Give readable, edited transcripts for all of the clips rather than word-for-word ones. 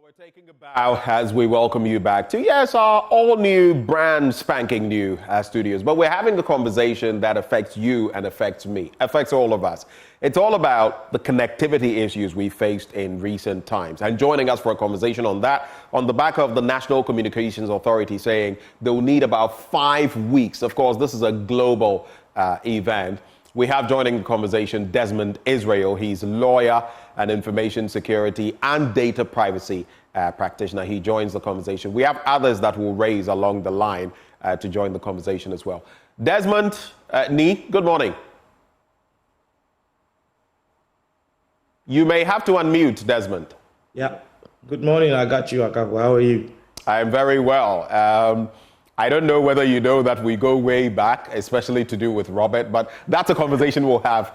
We're taking a bow as we welcome you back to, yes, our all new, brand spanking new studios. But we're having a conversation that affects you and affects me, affects all of us. It's all about the connectivity issues we faced in recent times. And joining us for a conversation on that, on the back of the National Communications Authority saying they'll need about 5 weeks. Of course, this is a global event. We have joining the conversation Desmond Israel. He's a lawyer and information security and data privacy practitioner. He joins the conversation. We have others that will raise along the line to join the conversation as well. Desmond, good morning. You may have to unmute, Desmond. Yeah. Good morning. I got you, Akabu. How are you? I am very well. I don't know whether you know that we go way back, especially to do with Robert, but that's a conversation we'll have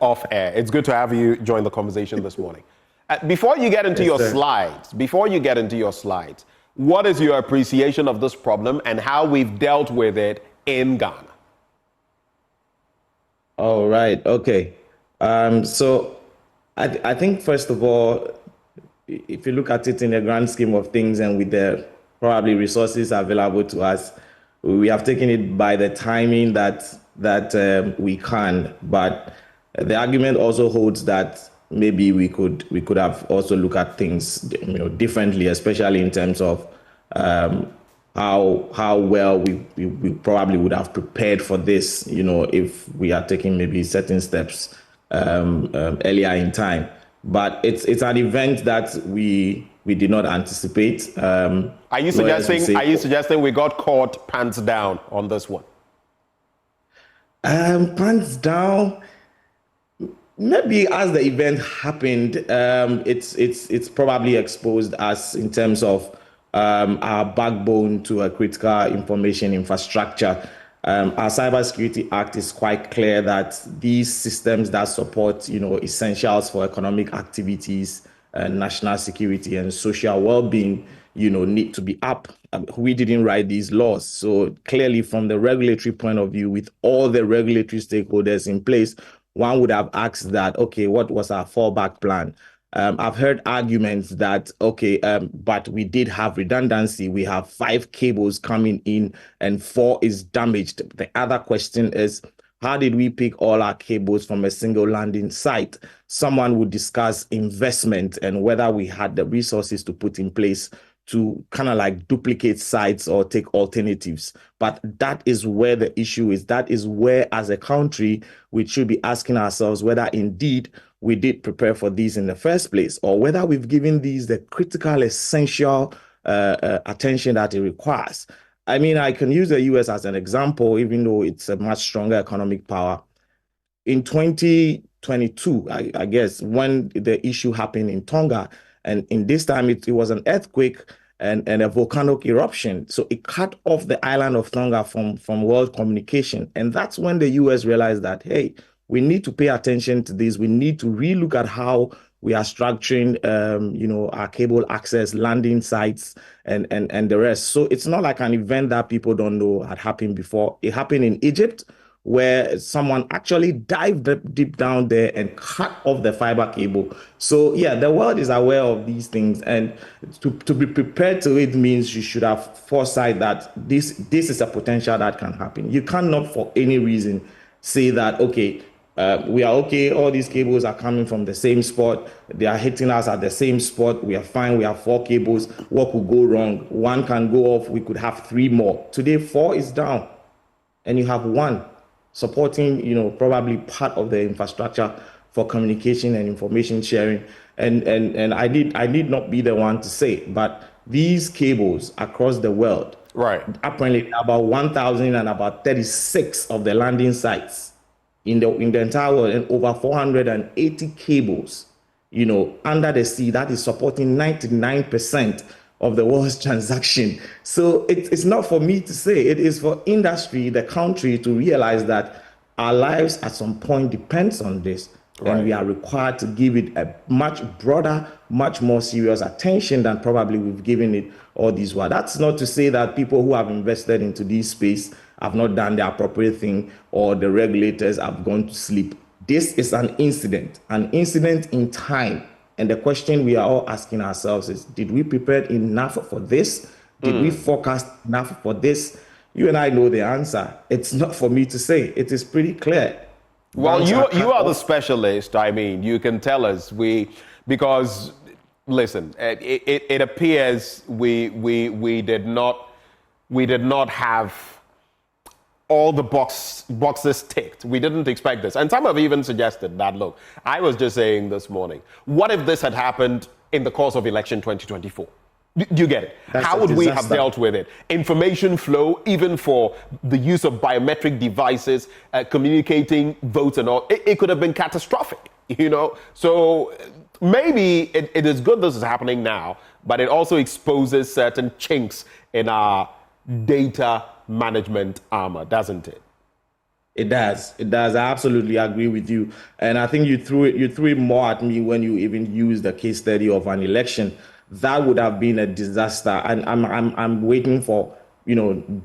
off air. It's good to have you join the conversation this morning. Before you get into your slides, what is your appreciation of this problem and how we've dealt with it in Ghana? All right. Okay. So I think, first of all, if you look at it in the grand scheme of things and with the probably resources available to us, we have taken it by the timing that we can. But the argument also holds that maybe we could have also looked at things differently, especially in terms of how well we probably would have prepared for this, if we are taking maybe certain steps earlier in time. But it's an event that we did not anticipate. Are you suggesting we got caught pants down on this one? Pants down. Maybe as the event happened, it's probably exposed us in terms of our backbone to a critical information infrastructure. Our Cybersecurity Act is quite clear that these systems that support, essentials for economic activities, national security and social well-being, need to be up. We didn't write these laws. So clearly from the regulatory point of view, with all the regulatory stakeholders in place, one would have asked that, okay, what was our fallback plan? I've heard arguments that, but we did have redundancy. We have 5 cables coming in and 4 is damaged. The other question is, how did we pick all our cables from a single landing site? Someone would discuss investment and whether we had the resources to put in place to kind of like duplicate sites or take alternatives. But that is where the issue is. That is where, as a country, we should be asking ourselves whether indeed we did prepare for these in the first place, or whether we've given these the critical, essential attention that it requires. I mean, I can use the US as an example, even though it's a much stronger economic power. In 2022, I guess, when the issue happened in Tonga, and in this time it was an earthquake and a volcanic eruption. So it cut off the island of Tonga from world communication. And that's when the US realized that, hey, we need to pay attention to this. We need to relook at how we are structuring, our cable access, landing sites, and the rest. So it's not like an event that people don't know had happened before. It happened in Egypt, where someone actually dived deep down there and cut off the fiber cable. So yeah, the world is aware of these things, and to be prepared to it means you should have foresight that this is a potential that can happen. You cannot for any reason say that, okay, we are okay, all these cables are coming from the same spot, they are hitting us at the same spot, we are fine, we have 4 cables, what could go wrong? 1 can go off, we could have 3 more. Today, 4 is down, and you have 1 supporting, probably part of the infrastructure for communication and information sharing. And I need not be the one to say, but these cables across the world, right, apparently about 1,000 and about 36 of the landing sites in the entire world, and over 480 cables, under the sea, that is supporting 99% of the world's transaction. So it's not for me to say, it is for industry, the country, to realize that our lives at some point depends on this. Right. And we are required to give it a much broader, much more serious attention than probably we've given it all this while. That's not to say that people who have invested into this space have not done the appropriate thing, or the regulators have gone to sleep. This is an incident in time. And the question we are all asking ourselves is, did we prepare enough for this? Did we forecast enough for this? You and I know the answer. It's not for me to say. It is pretty clear. Well, Banks you are cut are the off. specialist. I mean, you can tell us because listen, it appears we did not have all the boxes ticked. We didn't expect this. And some have even suggested that, look, I was just saying this morning, what if this had happened in the course of election 2024? Do you get it? That's How a would we have disaster. dealt with it? Information flow, even for the use of biometric devices, communicating votes and all, it could have been catastrophic, you know? So maybe it is good this is happening now, but it also exposes certain chinks in our data management armor, doesn't it? It does. It does. I absolutely agree with you. And I think you threw it more at me when you even used the case study of an election. That would have been a disaster. And I'm waiting for,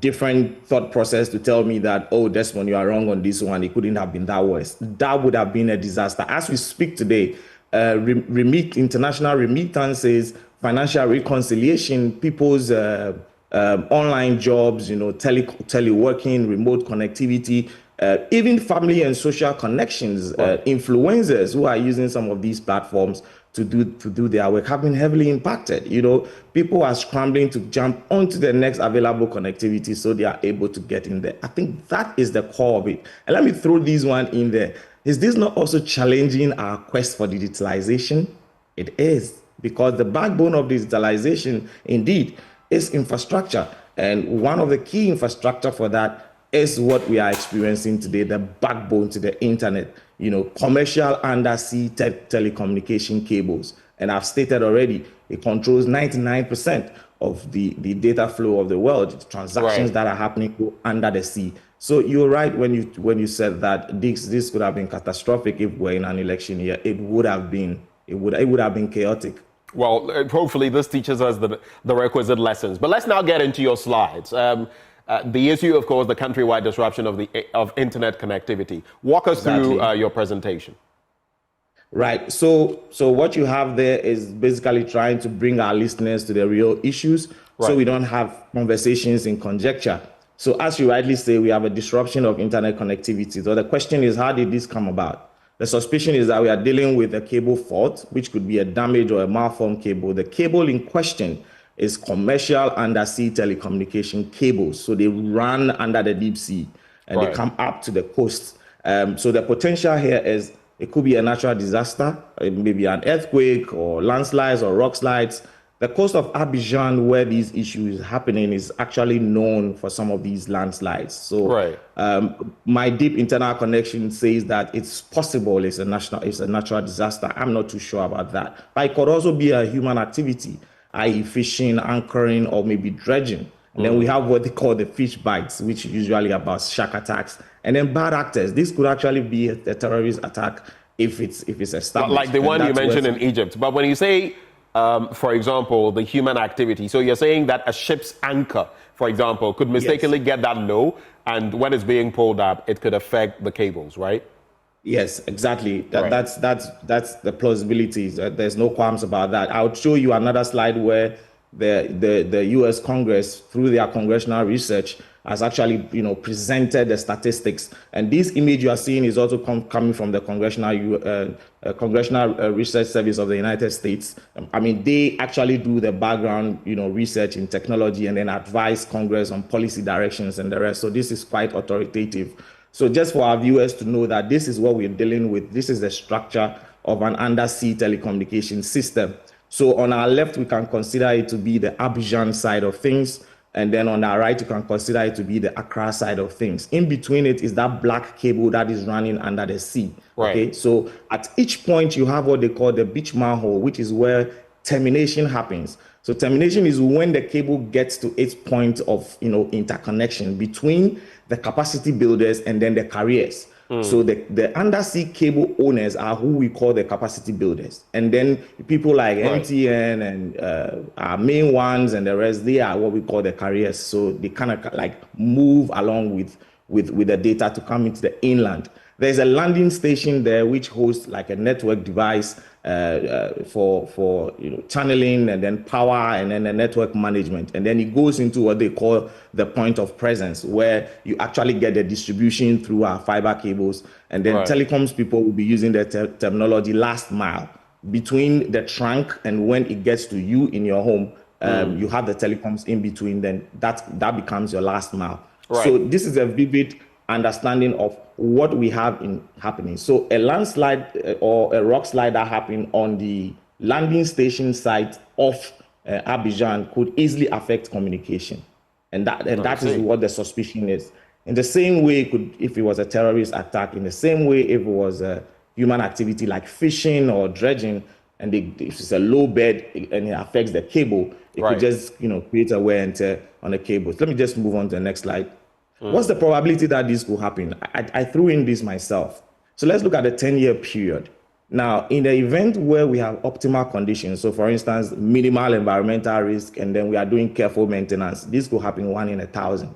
different thought process to tell me that, oh, Desmond, you are wrong on this one. It couldn't have been that worse. That would have been a disaster. As we speak today, international remittances, financial reconciliation, people's online jobs, teleworking, remote connectivity, even family and social connections, influencers who are using some of these platforms to do their work have been heavily impacted. People are scrambling to jump onto the next available connectivity so they are able to get in there. I think that is the core of it. And let me throw this one in there. Is this not also challenging our quest for digitalization? It is, because the backbone of digitalization, indeed, is infrastructure. And one of the key infrastructure for that is what we are experiencing today, the backbone to the internet, commercial undersea telecommunication cables. And I've stated already, it controls 99% of the data flow of the world. The transactions that are happening under the sea. So you're right when you said that this could have been catastrophic if we're in an election year. It would have been chaotic. Well, hopefully this teaches us the requisite lessons. But let's now get into your slides. The issue, of course, the countrywide disruption of internet connectivity. Walk us through your presentation. Right. So what you have there is basically trying to bring our listeners to the real issues, so we don't have conversations in conjecture. So as you rightly say, we have a disruption of internet connectivity. So the question is, how did this come about? The suspicion is that we are dealing with a cable fault, which could be a damaged or a malformed cable. The cable in question is commercial undersea telecommunication cables. So they run under the deep sea and they come up to the coast. So the potential here is it could be a natural disaster, maybe an earthquake or landslides or rock slides. The coast of Abidjan, where these issues happening, is actually known for some of these landslides. So my deep internal connection says that it's possible it's a natural disaster. I'm not too sure about that. But it could also be a human activity, i.e. fishing, anchoring, or maybe dredging. And then we have what they call the fish bites, which is usually about shark attacks. And then bad actors. This could actually be a terrorist attack if it's established. Like the one you mentioned in Egypt. But when you say, for example, the human activity, so you're saying that a ship's anchor, for example, could mistakenly get that low, and when it's being pulled up, it could affect the cables, right? Yes, exactly. That's the plausibilities. There's no qualms about that. I'll show you another slide where the U.S. Congress, through their congressional research, has actually presented the statistics. And this image you are seeing is also coming from the Congressional Research Service of the United States. I mean, they actually do the background research in technology and then advise Congress on policy directions and the rest. So this is quite authoritative. So just for our viewers to know that this is what we're dealing with. This is the structure of an undersea telecommunication system. So on our left, we can consider it to be the Abidjan side of things. And then on our right, you can consider it to be the Accra side of things. In between it is that black cable that is running under the sea. Okay. So at each point, you have what they call the beach manhole, which is where termination happens. So termination is when the cable gets to its point of interconnection between the capacity builders and then the carriers. So the undersea cable owners are who we call the capacity builders. And then people like MTN and our main ones and the rest, they are what we call the carriers. So they kind of like move along with the data to come into the inland. There's a landing station there which hosts like a network device for channeling, and then power, and then the network management. And then it goes into what they call the point of presence, where you actually get the distribution through our fiber cables. And then telecoms people will be using the terminology last mile. Between the trunk and when it gets to you in your home, you have the telecoms in between, then that becomes your last mile. So this is a vivid understanding of what we have happening. So a landslide or a rock slide that happened on the landing station site of Abidjan could easily affect communication. And that is what the suspicion is. In the same way, if it was a terrorist attack, in the same way, if it was a human activity like fishing or dredging, and if it's a low bed and it affects the cable, it could just create a wear and tear on the cables. Let me just move on to the next slide. What's the probability that this could happen? I threw in this myself. So let's look at the 10-year period. Now, in the event where we have optimal conditions, so for instance, minimal environmental risk, and then we are doing careful maintenance, this could happen 1 in 1,000.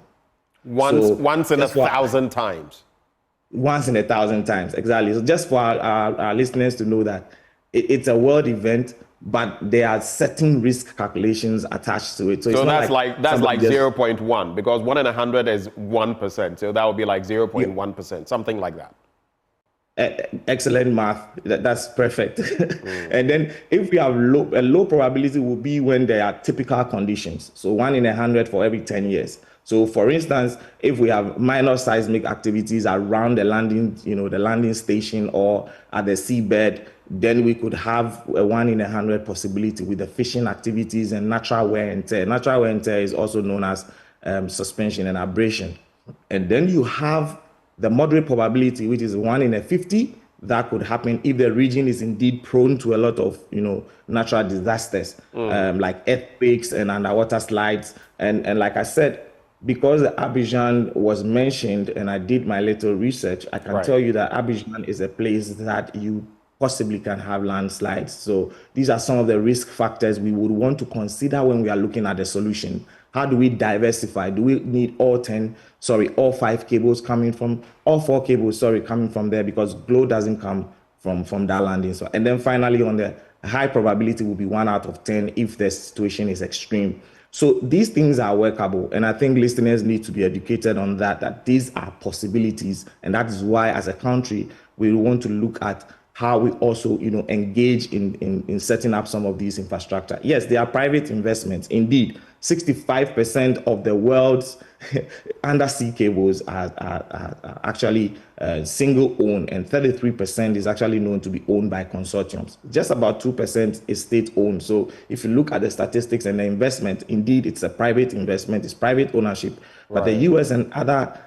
Once in 1,000 times. Once in 1,000 times, exactly. So just for our listeners to know that it's a world event, but there are certain risk calculations attached to it. So that's like 0.1, because 1 in 100 is 1%. So that would be like 0.1%, something like that. Excellent math. That's perfect. And then if we have a low probability will be when there are typical conditions. So 1 in 100 for every 10 years. So for instance, if we have minor seismic activities around the landing station or at the seabed, then we could have a 1 in 100 possibility with the fishing activities and natural wear and tear. Natural wear and tear is also known as suspension and abrasion. And then you have the moderate probability, which is 1 in 50, that could happen if the region is indeed prone to a lot of natural disasters, like earthquakes and underwater slides. And like I said, because Abidjan was mentioned and I did my little research, I can tell you that Abidjan is a place that you possibly can have landslides. So these are some of the risk factors we would want to consider when we are looking at the solution. How do we diversify? Do we need all 4 cables coming from there, because glow doesn't come from that landing. So, and then finally, on the high probability will be 1 out of 10 if the situation is extreme. So these things are workable, and I think listeners need to be educated on that these are possibilities, and that is why as a country we want to look at how we also engage in setting up some of these infrastructure. Yes, they are private investments. Indeed, 65% of the world's undersea cables are actually single owned, and 33% is actually known to be owned by consortiums. Just about 2% is state owned. So if you look at the statistics and the investment, indeed it's a private investment, it's private ownership. But the US and other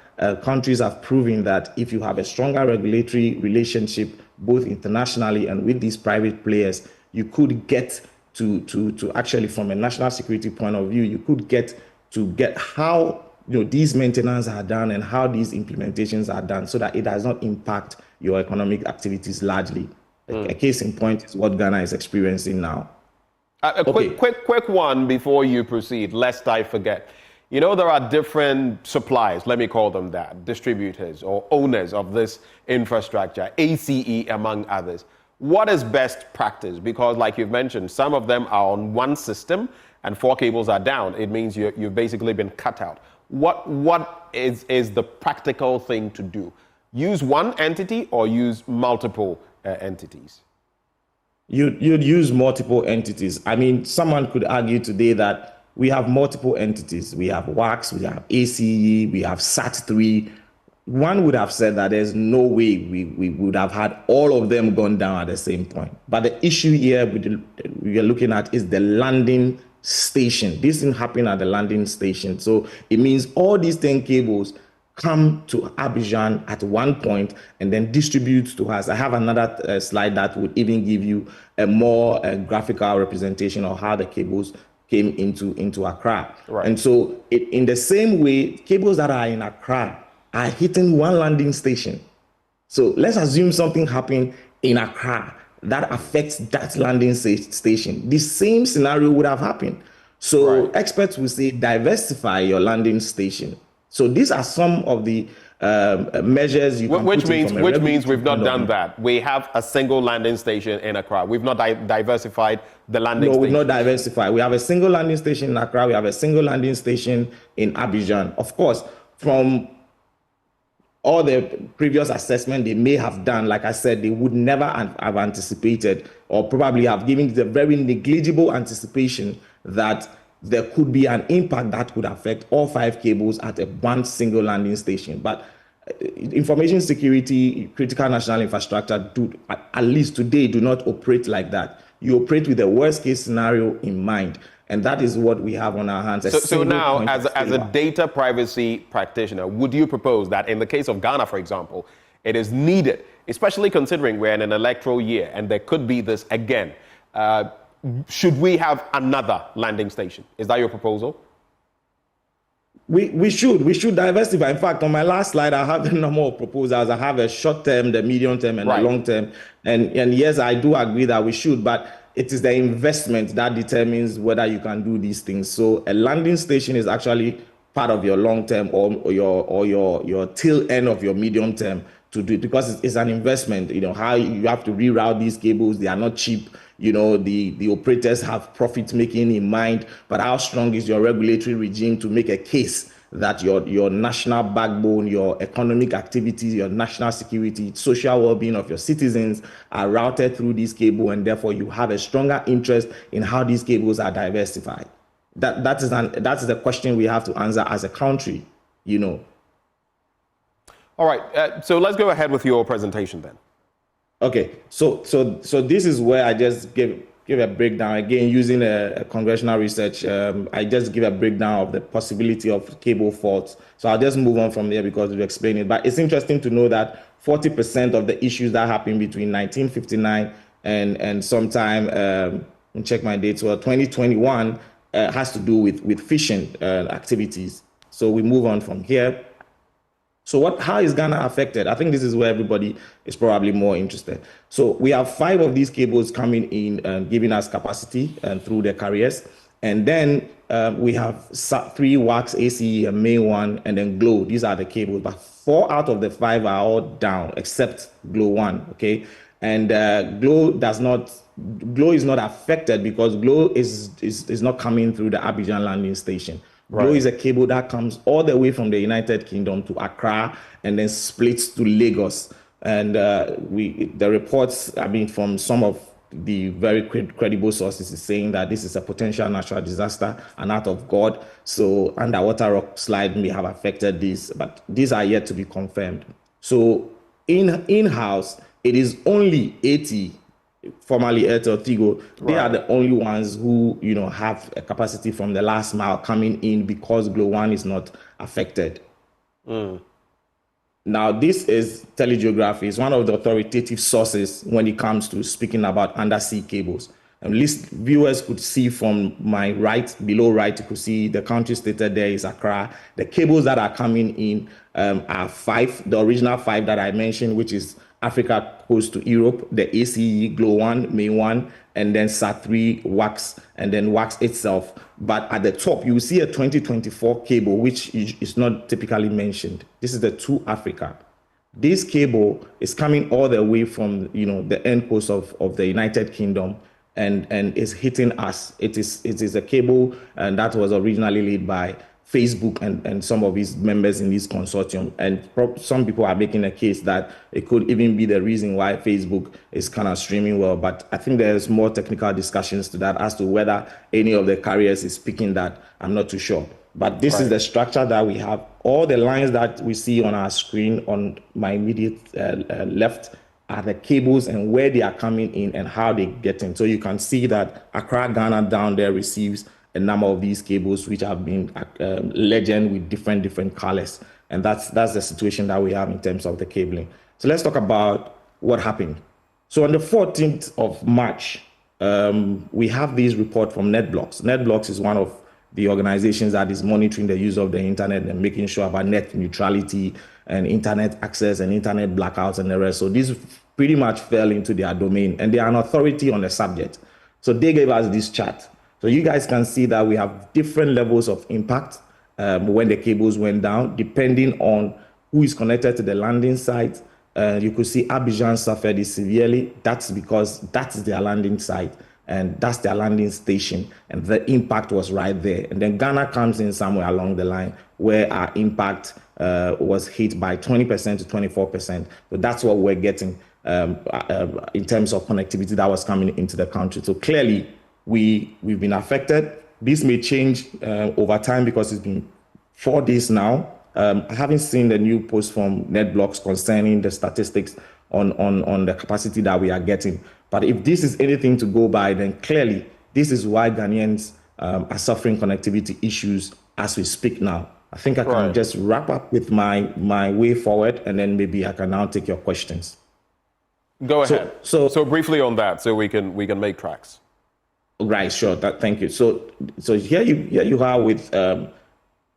countries have proven that if you have a stronger regulatory relationship, both internationally and with these private players, you could get to actually, from a national security point of view, you could get how these maintenance are done and how these implementations are done, so that it does not impact your economic activities largely. A case in point is what Ghana is experiencing now. Quick one before you proceed, lest I forget. There are different suppliers, let me call them that, distributors or owners of this infrastructure, ACE among others. What is best practice? Because like you've mentioned, some of them are on one system and 4 cables are down. It means you've basically been cut out. What is the practical thing to do? Use one entity or use multiple entities? You'd use multiple entities. I mean, someone could argue today that we have multiple entities. We have WACS, we have ACE, we have SAT3. One would have said that there's no way we would have had all of them gone down at the same point. But the issue here we are looking at is the landing station. This didn't happen at the landing station. So it means all these 10 cables come to Abidjan at one point and then distribute to us. I have another slide that would even give you a more graphical representation of how the cables came into Accra. And so in the same way, cables that are in Accra are hitting one landing station. So let's assume something happened in Accra that affects that landing station. The same scenario would have happened. So experts will say diversify your landing station. So these are some of the measures you can Which put in means from a which means regulatory we've not point of done view. that. We have a single landing station in Accra. We've not diversified the landing No, we've station. not diversified. We have a single landing station in Accra. We have a single landing station in Abidjan. Of course, from all the previous assessment they may have done, like I said, they would never have anticipated or probably have given the very negligible anticipation that there could be an impact that could affect all 5 cables at one single landing station. But information security, critical national infrastructure, at least today, do not operate like that. You operate with the worst case scenario in mind. And that is what we have on our hands. So now, as a data privacy practitioner, would you propose that in the case of Ghana, for example, it is needed, especially considering we're in an electoral year and there could be this again, should we have another landing station? Is that your proposal? We should diversify. In fact, on my last slide, I have a number of proposals. I have a short term, the medium term, and the long term. And yes, I do agree that we should, but it is the investment that determines whether you can do these things. So a landing station is actually part of your long term or your tail end of your medium term to do it, because it's an investment. You know, how you have to reroute these cables. They are not cheap. You know, the operators have profit making in mind, but how strong is your regulatory regime to make a case that your national backbone, your economic activities, your national security, social well-being of your citizens are routed through this cable, and therefore you have a stronger interest in how these cables are diversified? That is the question we have to answer as a country, you know. All right, so let's go ahead with your presentation then. Okay, so this is where I just give a breakdown, again, using a congressional research. I just give a breakdown of the possibility of cable faults. So I'll just move on from there because we'll explain it. But it's interesting to know that 40% of the issues that happened between 1959 and sometime, check my dates, well, 2021 has to do with phishing activities. So we move on from here. So how is Ghana affected? I think this is where everybody is probably more interested. So we have 5 of these cables coming in and giving us capacity through the carriers. And then we have 3 WAX, ACE, and main one, and then Glow. These are the cables. But 4 out of the 5 are all down, except Glow 1, okay? And Glow is not affected because Glow is not coming through the Abidjan landing station. Glow is a cable that comes all the way from the United Kingdom to Accra and then splits to Lagos. And the reports, from some of the very credible sources is saying that this is a potential natural disaster, an act of God. So underwater rock slide may have affected this, but these are yet to be confirmed. So in-house, it is only 80, formerly Airtel Tigo, they are the only ones who have a capacity from the last mile coming in because Glow 1 is not affected. Now, this is Telegeography. It's one of the authoritative sources when it comes to speaking about undersea cables. At least viewers could see from my right, below right, you could see the country stated there is Accra. The cables that are coming in are 5, the original 5 that I mentioned, which is Africa Coast to Europe, the ACE, Glow 1, main one, and then SAT3, WAX, and then WAX itself. But at the top, you will see a 2024 cable, which is not typically mentioned. This is the to Africa. This cable is coming all the way from the end coast of the United Kingdom and is hitting us. It is a cable that was originally laid by Facebook and some of its members in this consortium. And some people are making a case that it could even be the reason why Facebook is kind of streaming well. But I think there's more technical discussions to that as to whether any of the carriers is picking that. I'm not too sure. But this is the structure that we have. All the lines that we see on our screen on my immediate left are the cables and where they are coming in and how they get in. So you can see that Accra, Ghana down there receives a number of these cables which have been legend with different colors. And that's the situation that we have in terms of the cabling. So let's talk about what happened. So on the 14th of March, we have this report from NetBlocks. NetBlocks is one of the organizations that is monitoring the use of the internet and making sure about net neutrality and internet access and internet blackouts and the rest. So this pretty much fell into their domain, and they are an authority on the subject. So they gave us this chart. So you guys can see that we have different levels of impact when the cables went down, depending on who is connected to the landing site. You could see Abidjan suffered it severely. That's because that's their landing site and that's their landing station, and the impact was right there. And then Ghana comes in somewhere along the line where our impact was hit by 20% to 24%. So that's what we're getting in terms of connectivity that was coming into the country. So clearly, we've been affected. This may change over time because it's been 4 days now. I haven't seen the new post from NetBlocks concerning the statistics on the capacity that we are getting. But if this is anything to go by, then clearly this is why Ghanaians are suffering connectivity issues as we speak now. I think I can just wrap up with my way forward, and then maybe I can now take your questions. Go ahead. So briefly on that, so we can make tracks. Right, sure. Thank you. So here you are with.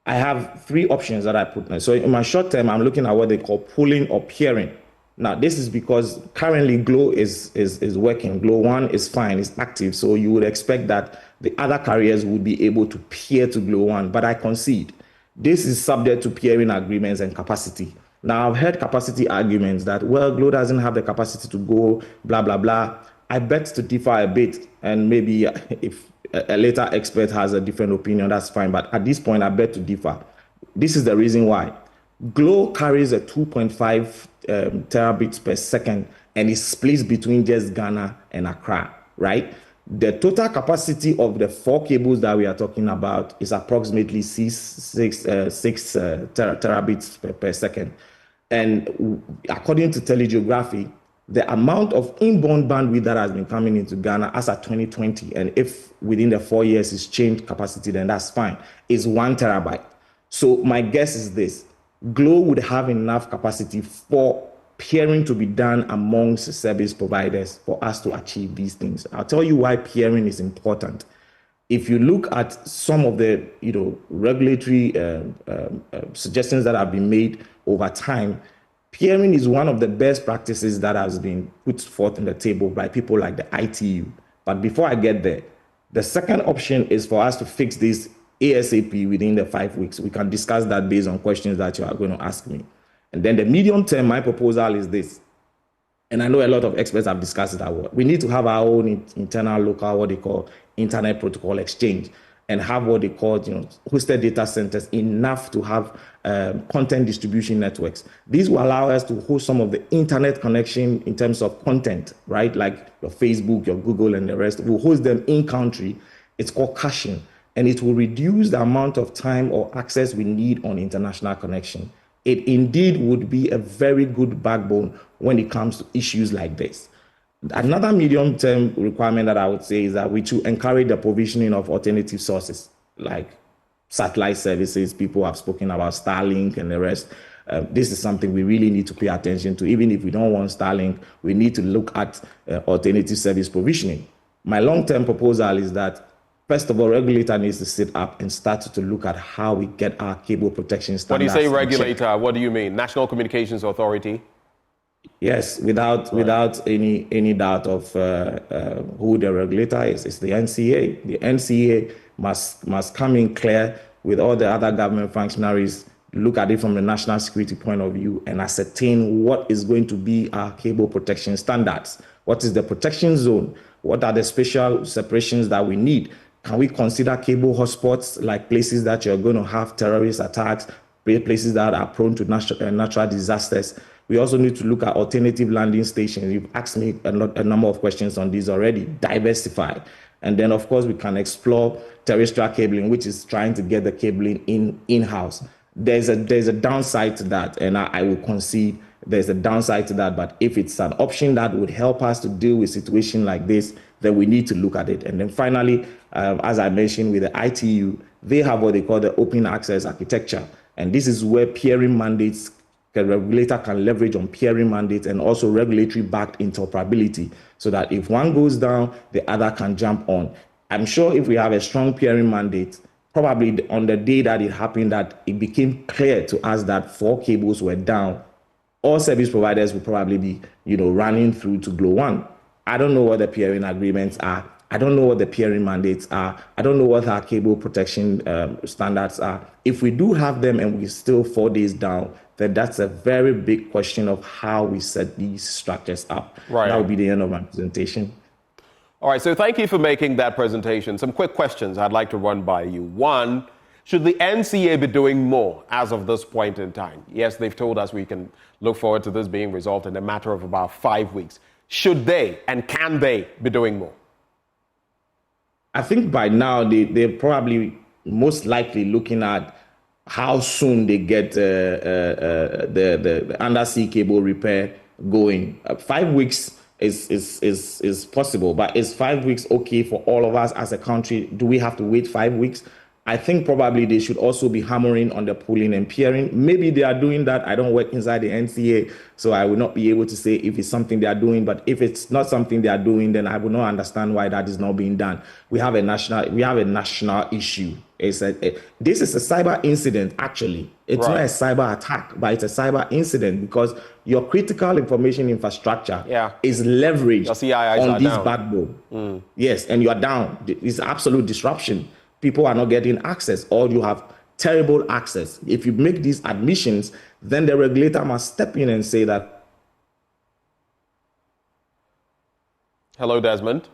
I have 3 options that I put there. So in my short term, I'm looking at what they call pooling or peering. Now, this is because currently Glo is working. Glo 1 is fine, it's active. So you would expect that the other carriers would be able to peer to Glo 1, but I concede. This is subject to peering agreements and capacity. Now, I've heard capacity arguments that, well, Glo doesn't have the capacity to go, blah, blah, blah. I bet to differ a bit, and maybe if a later expert has a different opinion, that's fine. But at this point, I bet to differ. This is the reason why. Glo carries a 2.5 terabits per second, and it splits between just Ghana and Accra, right? The total capacity of the 4 cables that we are talking about is approximately 6 terabits per second. And according to telegeography, the amount of inbound bandwidth that has been coming into Ghana as at 2020, and if within the 4 years it's changed capacity, then that's fine, is 1 terabyte. So my guess is this: Glo would have enough capacity for peering to be done amongst service providers for us to achieve these things. I'll tell you why peering is important. If you look at some of the regulatory suggestions that have been made over time, peering is one of the best practices that has been put forth on the table by people like the ITU. But before I get there, the second option is for us to fix this ASAP within the 5 weeks. We can discuss that based on questions that you are going to ask me. And then the medium term, my proposal is this. And I know a lot of experts have discussed that. We need to have our own internal local, what they call internet protocol exchange, and have what they call hosted data centers, enough to have content distribution networks. These will allow us to host some of the internet connection in terms of content, right? Like your Facebook, your Google, and the rest. We'll host them in country. It's called caching, and it will reduce the amount of time or access we need on international connection. It indeed would be a very good backbone when it comes to issues like this. Another medium-term requirement that I would say is that we should encourage the provisioning of alternative sources like satellite services. People have spoken about Starlink and the rest. This is something we really need to pay attention to. Even if we don't want Starlink, we need to look at alternative service provisioning. My long-term proposal is that, first of all, regulator needs to sit up and start to look at how we get our cable protection standards. When you say regulator, what do you mean? National Communications Authority? Yes, without any doubt of who the regulator is. It's the NCA. The NCA must come in clear with all the other government functionaries, look at it from a national security point of view, and ascertain what is going to be our cable protection standards. What is the protection zone? What are the special separations that we need? Can we consider cable hotspots like places that you're going to have terrorist attacks, places that are prone to natural disasters? We also need to look at alternative landing stations. You've asked me a number of questions on these already. Diversify. And then, of course, we can explore terrestrial cabling, which is trying to get the cabling in-house. There's a downside to that, and I will concede there's a downside to that. But if it's an option that would help us to deal with a situation like this, then we need to look at it. And then finally, as I mentioned with the ITU, they have what they call the open access architecture. And this is where peering mandates, the regulator can leverage on peering mandates and also regulatory backed interoperability, so that if one goes down, the other can jump on. I'm sure if we have a strong peering mandate, probably on the day that it happened, that it became clear to us that 4 cables were down, all service providers will probably be, running through to Glo 1. I don't know what the peering agreements are. I don't know what the peering mandates are. I don't know what our cable protection standards are. If we do have them and we're still 4 days down, then that's a very big question of how we set these structures up. Right. That will be the end of my presentation. All right, so thank you for making that presentation. Some quick questions I'd like to run by you. One, should the NCA be doing more as of this point in time? Yes, they've told us we can look forward to this being resolved in a matter of about 5 weeks. Should they and can they be doing more? I think by now they're probably most likely looking at how soon they get the undersea cable repair going. 5 weeks is possible, but is 5 weeks okay for all of us as a country? Do we have to wait 5 weeks? I think probably they should also be hammering on the pooling and peering. Maybe they are doing that. I don't work inside the NCA, so I will not be able to say if it's something they are doing. But if it's not something they are doing, then I will not understand why that is not being done. We have a national issue. This is a cyber incident, actually. It's not a cyber attack, but it's a cyber incident because your critical information infrastructure is leveraged on this backbone. Yes, and you are down. It's absolute disruption. People are not getting access, or you have terrible access. If you make these admissions, then the regulator must step in and say that. Hello, Desmond.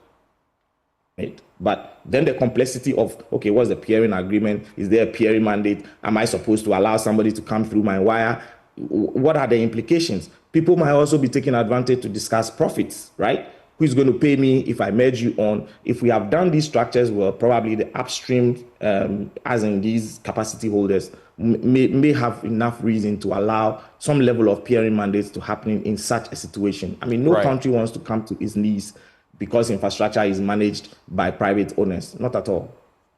But then the complexity of, okay, what's the peering agreement? Is there a peering mandate? Am I supposed to allow somebody to come through my wire? What are the implications? People might also be taking advantage to discuss profits, right? Who's going to pay me if I merge you on? If we have done these structures well, probably the upstream, as in these capacity holders, may have enough reason to allow some level of peering mandates to happen in such a situation. I mean, no country wants to come to its knees because infrastructure is managed by private owners. Not at all.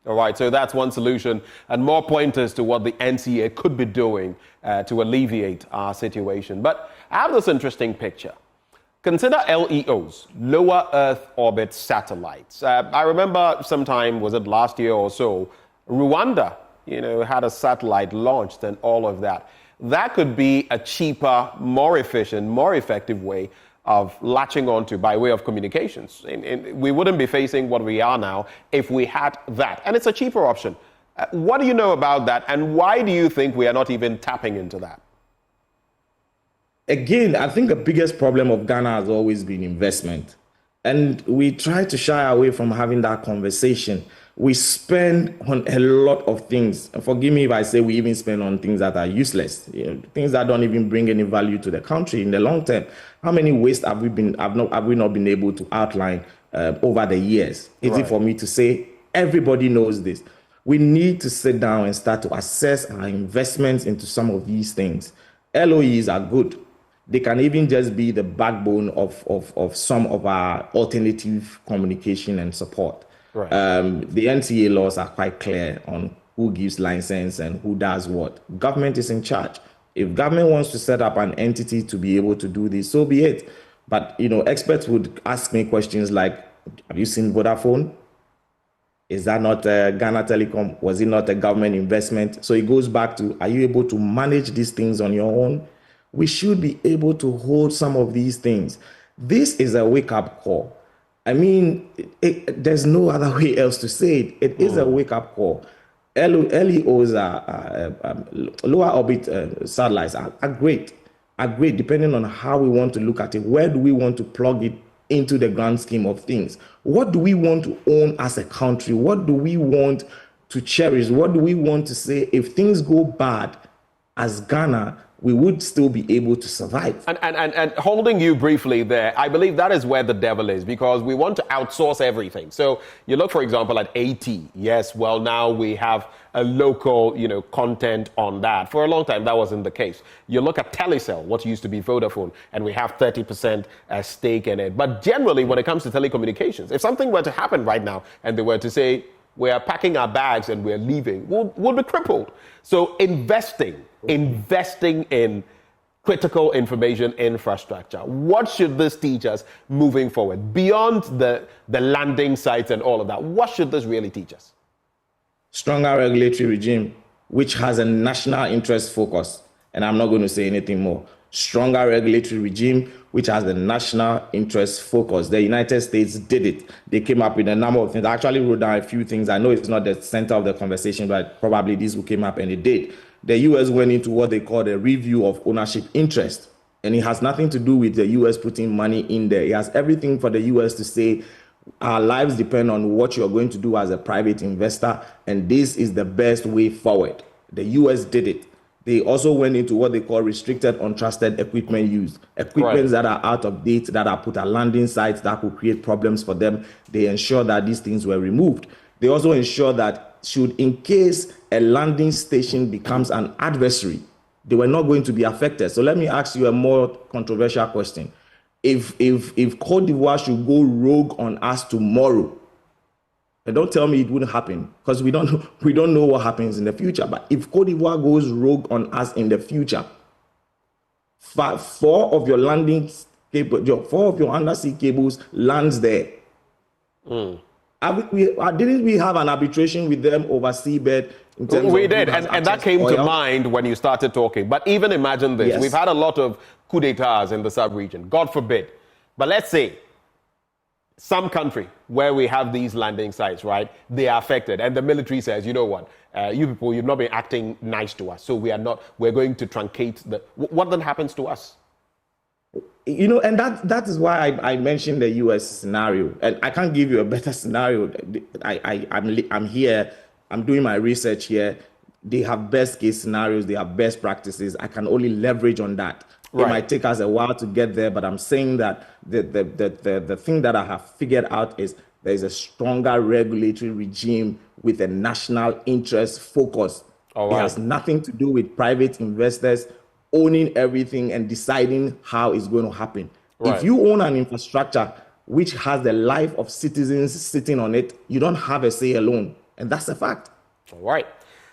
All right, so that's one solution, and more pointers to what the NCA could be doing to alleviate our situation. But I have this interesting picture. Consider LEOs, lower Earth orbit satellites. I remember sometime, was it last year or so, Rwanda, had a satellite launched and all of that. That could be a cheaper, more efficient, more effective way of latching onto by way of communications. We wouldn't be facing what we are now if we had that. And it's a cheaper option. What do you know about that? And why do you think we are not even tapping into that? Again, I think the biggest problem of Ghana has always been investment. And we try to shy away from having that conversation. We spend on a lot of things. And forgive me if I say we even spend on things that are useless, things that don't even bring any value to the country in the long term. How many wastes have we not been able to outline over the years? Easy for me to say. Everybody knows this. We need to sit down and start to assess our investments into some of these things. LOEs are good. They can even just be the backbone of some of our alternative communication and support. Right. The NCA laws are quite clear on who gives license and who does what. Government is in charge. If government wants to set up an entity to be able to do this, so be it. But, experts would ask me questions like, have you seen Vodafone? Is that not Ghana Telecom? Was it not a government investment? So it goes back to, are you able to manage these things on your own? We should be able to hold some of these things. This is a wake-up call. I mean, there's no other way else to say it. It is a wake-up call. LEOs lower orbit satellites are great, depending on how we want to look at it. Where do we want to plug it into the grand scheme of things? What do we want to own as a country? What do we want to cherish? What do we want to say if things go bad as Ghana, we would still be able to survive. And holding you briefly there, I believe that is where the devil is, because we want to outsource everything. So you look, for example, at AT. Yes, well, now we have a local, content on that. For a long time, that wasn't the case. You look at Telecel, what used to be Vodafone, and we have 30% stake in it. But generally, when it comes to telecommunications, if something were to happen right now and they were to say, we are packing our bags and we're leaving, we'll be crippled. So investing in critical information infrastructure. What should this teach us moving forward? Beyond the landing sites and all of that, what should this really teach us? Stronger regulatory regime, which has a national interest focus. And I'm not going to say anything more. Stronger regulatory regime, which has the national interest focus. The United States did it. They came up with a number of things. I actually wrote down a few things. I know it's not the center of the conversation, but probably these will came up and it did. the U.S. went into what they call a review of ownership interest. And it has nothing to do with the U.S. putting money in there. It has everything for the U.S. to say, our lives depend on what you're going to do as a private investor, and this is the best way forward. The U.S. did it. They also went into what they call restricted untrusted equipment use. Equipments that are out of date, that are put at landing sites that could create problems for them. They ensure that these things were removed. They also ensure that in case a landing station becomes an adversary, they were not going to be affected. So let me ask you a more controversial question. If Cote d'Ivoire should go rogue on us tomorrow, and don't tell me it wouldn't happen, because we don't know what happens in the future. But if Cote d'Ivoire goes rogue on us in the future, four of your undersea cables lands there. Didn't we have an arbitration with them over seabed? We did, and that came to mind when you started talking. But even imagine this. Yes. We've had a lot of coup d'etats in the sub-region, God forbid. But let's say some country where we have these landing sites, right, they are affected. And the military says, you know what, you people, you've not been acting nice to us. So we're going to truncate what then happens to us? You know, and that is why I mentioned the U.S. scenario. And I can't give you a better scenario. I'm here. I'm doing my research here. They have best case scenarios. They have best practices. I can only leverage on that. Right. It might take us a while to get there, but I'm saying that the thing that I have figured out is there is a stronger regulatory regime with a national interest focus. Oh, wow. It has nothing to do with private investors owning everything and deciding how it's going to happen. Right. If you own an infrastructure which has the life of citizens sitting on it, you don't have a say alone. And that's a fact. All right.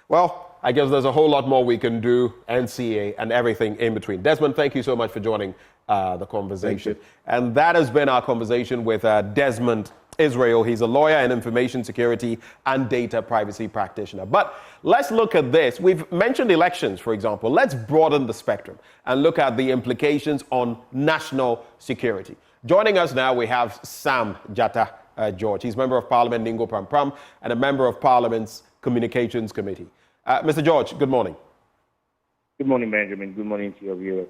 Well, I guess there's a whole lot more we can do, NCA and everything in between. Desmond, thank you so much for joining the conversation. And that has been our conversation with Desmond Israel. He's a lawyer and information security and data privacy practitioner. But let's look at this. We've mentioned elections, for example. Let's broaden the spectrum and look at the implications on national security. Joining us now, we have Sam Jatta George. He's Member of Parliament, Ningo Pram Pram, and a Member of Parliament's Communications Committee. Mr. George, good morning. Good morning, Benjamin. Good morning to your viewers.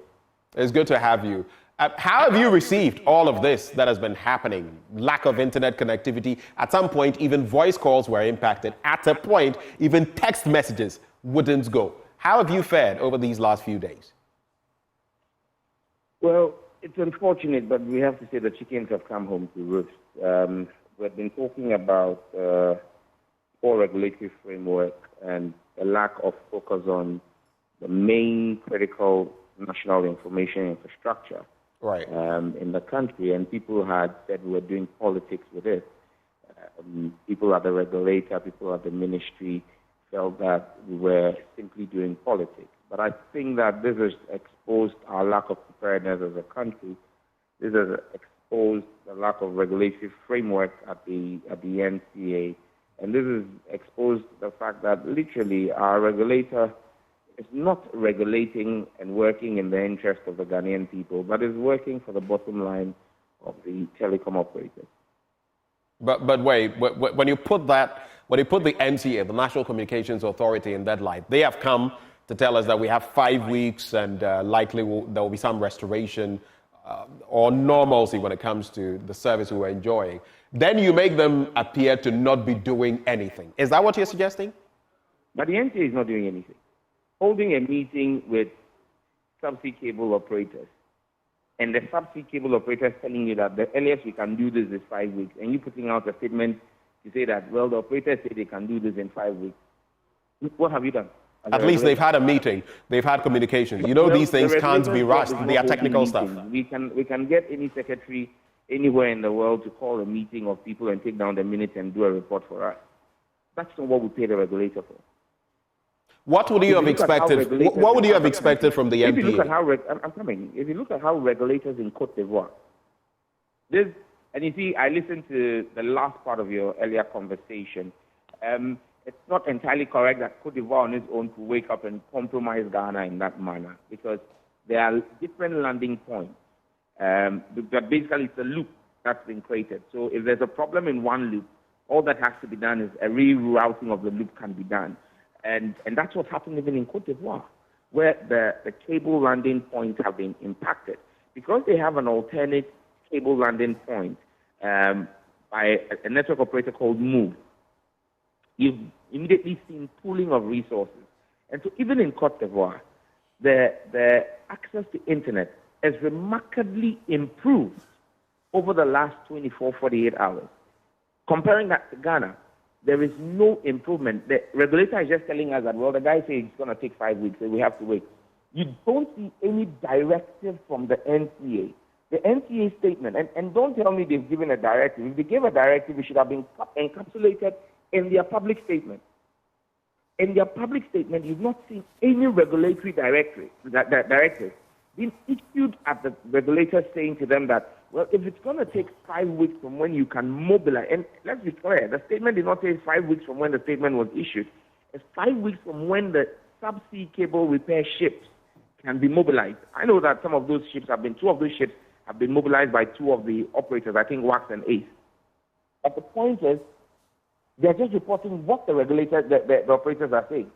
It's good to have you. How have you received all of this that has been happening? Lack of internet connectivity. At some point, even voice calls were impacted. At a point, even text messages wouldn't go. How have you fared over these last few days? Well, it's unfortunate, but we have to say the chickens have come home to roost. We've been talking about poor regulatory framework and a lack of focus on the main critical national information infrastructure in the country. And people had said we were doing politics with it. People at the regulator, people at the ministry felt that we were simply doing politics. But I think that this has exposed our lack of preparedness as a country. This has exposed the lack of regulatory framework at the NCA. And this has exposed the fact that literally our regulator is not regulating and working in the interest of the Ghanaian people, but is working for the bottom line of the telecom operators. But wait, when you put the NCA, the National Communications Authority, in that light, they have come to tell us that we have 5 weeks and likely there will be some restoration or normalcy when it comes to the service we were enjoying. Then you make them appear to not be doing anything. Is that what you're suggesting? But the NCA is not doing anything. Holding a meeting with subsea cable operators, and the subsea cable operators telling you that the earliest we can do this is 5 weeks, and you putting out a statement to say that, well, the operators say they can do this in 5 weeks. What have you done? At least they've had a meeting. They've had communications. You know, these things can't be rushed. They are technical stuff. We can get any secretary anywhere in the world to call a meeting of people and take down the minutes and do a report for us. That's not what we pay the regulator for. What would you have expected? What would you have expected from the MPA? If you look at how If you look at how regulators in Côte d'Ivoire, and you see, I listened to the last part of your earlier conversation. It's not entirely correct that Côte d'Ivoire on its own could wake up and compromise Ghana in that manner, because there are different landing points. But basically, it's a loop that's been created. So if there's a problem in one loop, all that has to be done is a rerouting of the loop can be done. And that's what's happened even in Cote d'Ivoire, where the cable landing points have been impacted. Because they have an alternate cable landing point by a network operator called Move, you've immediately seen pooling of resources. And so even in Cote d'Ivoire, the access to internet has remarkably improved over the last 24, 48 hours. Comparing that to Ghana, there is no improvement. The regulator is just telling us that, well, the guy says it's going to take 5 weeks, so we have to wait. You don't see any directive from the NCA. The NCA statement, and don't tell me they've given a directive. If they gave a directive, it should have been encapsulated in their public statement. In their public statement, you've not seen any regulatory directive being issued at the regulators saying to them that, well, if it's going to take 5 weeks from when you can mobilize, and let's be clear, the statement did not say 5 weeks from when the statement was issued. It's 5 weeks from when the subsea cable repair ships can be mobilized. I know that two of those ships have been mobilized by two of the operators, I think Wax and Ace. But the point is, they're just reporting what the regulators, the operators are saying.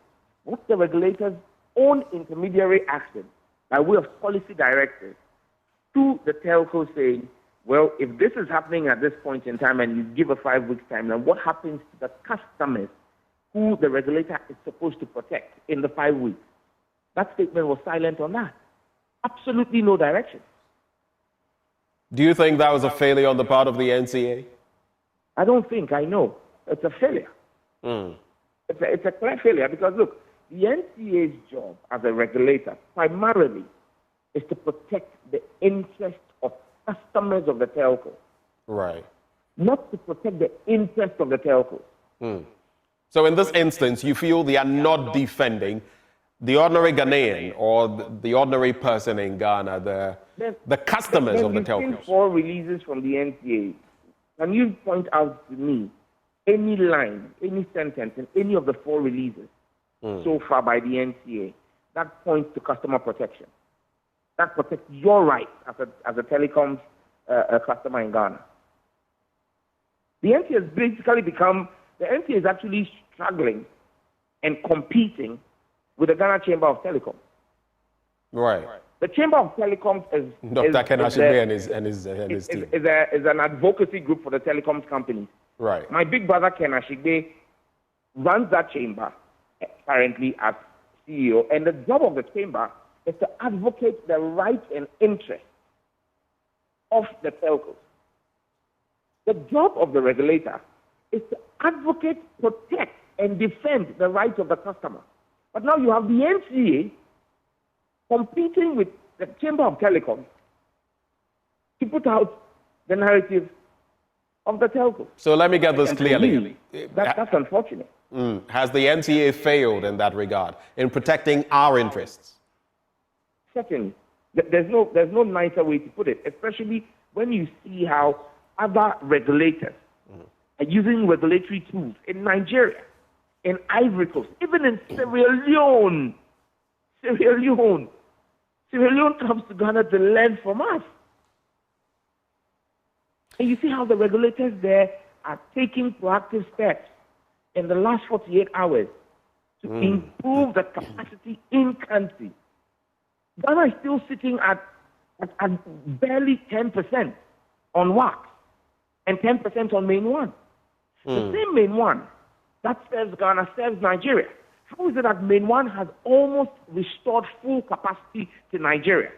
What's the regulator's own intermediary action by way of policy directives to the telco saying, well, if this is happening at this point in time and you give a 5 weeks time, then what happens to the customers who the regulator is supposed to protect in the 5 weeks? That statement was silent on that. Absolutely no direction. Do you think that was a failure on the part of the NCA? I don't think, I know. It's a failure. It's a clear failure because, look, the NCA's job as a regulator primarily is to protect the interest of customers of the telco. Right. Not to protect the interest of the telco. So in this instance, you feel they are not defending the ordinary Ghanaian or the ordinary person in Ghana, the customers of the telcos. You've seen 4 releases from the NCA. Can you point out to me any line, any sentence in any of the 4 releases so far by the NCA that points to customer protection? That protects your rights as a telecoms customer in Ghana. The NCA has basically the NCA is actually struggling and competing with the Ghana Chamber of Telecoms. Right. The Chamber of Telecoms is Dr. Ken Ashigbe and his team. Is an advocacy group for the telecoms companies. Right. My big brother Ken Ashigbe runs that chamber currently as CEO, and the job of the chamber is to advocate the rights and interests of the telcos. The job of the regulator is to advocate, protect, and defend the rights of the customer. But now you have the NCA competing with the Chamber of Telecoms to put out the narrative of the telco. So let me get this clearly. That's unfortunate. Has the NCA failed in that regard, in protecting our interests? Second, there's no nicer way to put it, especially when you see how other regulators are using regulatory tools in Nigeria, in Ivory Coast, even in Sierra Leone. Sierra Leone comes to Ghana to learn from us. And you see how the regulators there are taking proactive steps in the last 48 hours to improve the capacity in country. Ghana is still sitting at barely 10% on WACC and 10% on Main 1. The same Main 1 that serves Ghana serves Nigeria. How is it that Main 1 has almost restored full capacity to Nigeria?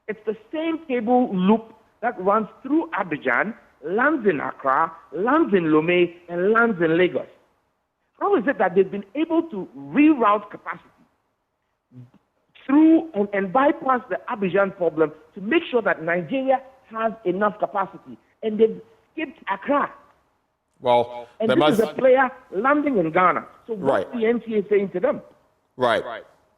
It's the same cable loop that runs through Abidjan, lands in Accra, lands in Lomé, and lands in Lagos. How is it that they've been able to reroute capacity through and bypass the Abidjan problem to make sure that Nigeria has enough capacity? And they've skipped Accra. Well, and this is a player landing in Ghana. So what's the NCA saying to them? Right.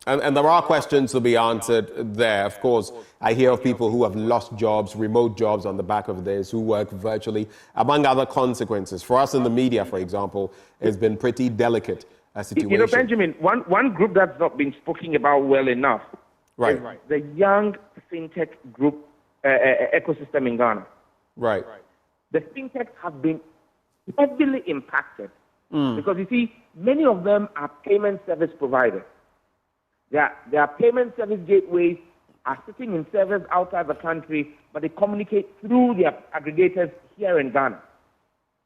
And there are questions to be answered there. Of course, I hear of people who have lost jobs, remote jobs on the back of this, who work virtually, among other consequences. For us in the media, for example, it's been pretty delicate a situation. You know, Benjamin, one group that's not been spoken about well enough is the young fintech group ecosystem in Ghana. Right. The fintechs have been heavily impacted Because you see, many of them are payment service providers. Their payment service gateways are sitting in servers outside the country, but they communicate through their aggregators here in Ghana.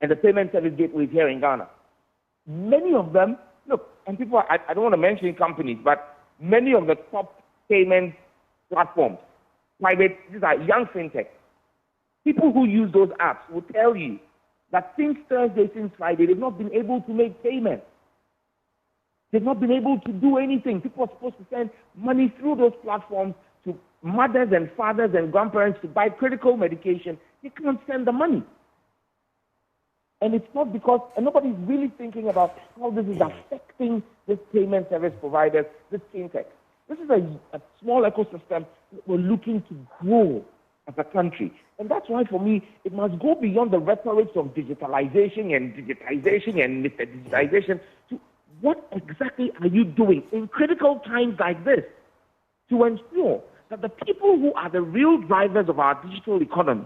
And the payment service gateways here in Ghana. Many of them, look, and people, I don't want to mention companies, but many of the top payment platforms, these are young fintech. People who use those apps will tell you that since Thursday, since Friday, they've not been able to make payments. They've not been able to do anything. People are supposed to send money through those platforms to mothers and fathers and grandparents to buy critical medication. They can't send the money. And it's not because, and nobody's really thinking about how this is affecting this payment service providers, this fintech. This is a small ecosystem that we're looking to grow as a country. And that's why, for me, it must go beyond the rhetoric of digitalization and Mr. Digitization to what exactly are you doing in critical times like this to ensure that the people who are the real drivers of our digital economy,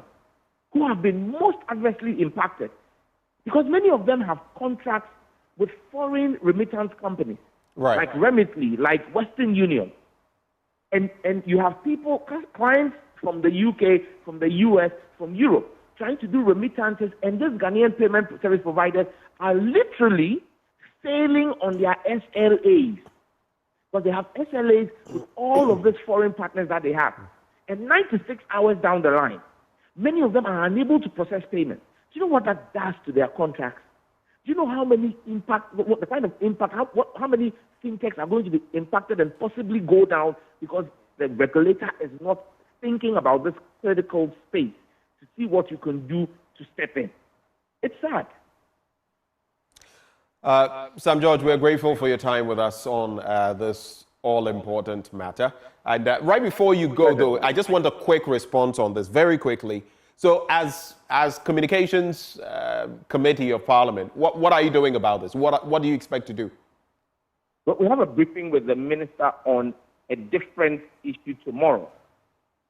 who have been most adversely impacted, because many of them have contracts with foreign remittance companies, right, like Remitly, like Western Union. And you have people, clients from the UK, from the US, from Europe, trying to do remittances, and these Ghanaian payment service providers are literally sailing on their SLAs. Because they have SLAs with all of these foreign partners that they have. And 96 hours down the line, many of them are unable to process payments. Do you know what that does to their contracts? Do you know how many what the kind of impact, how many fintechs are going to be impacted and possibly go down because the regulator is not thinking about this critical space to see what you can do to step in? It's sad. Sam George, we're grateful for your time with us on this all-important matter. And right before you go, though, I just want a quick response on this, very quickly. So as Communications Committee of Parliament, what are you doing about this? What do you expect to do? Well, we have a briefing with the Minister on a different issue tomorrow.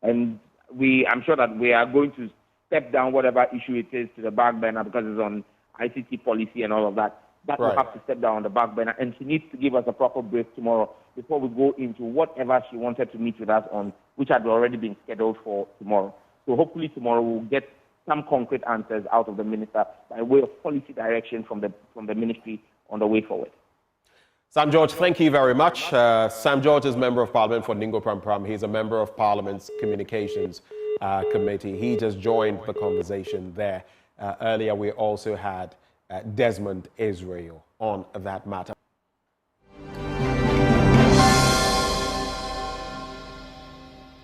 And I'm sure that we are going to step down whatever issue it is to the back burner because it's on ICT policy and all of that. That will have to step down on the back burner, and she needs to give us a proper brief tomorrow before we go into whatever she wanted to meet with us on, which had already been scheduled for tomorrow. So hopefully tomorrow we'll get some concrete answers out of the minister by way of policy direction from the ministry on the way forward. Sam George, thank you very much. Sam George is Member of Parliament for Ningo Pram Pram. He's a member of Parliament's Communications Committee. He just joined the conversation there. Earlier we also had Desmond Israel on that matter.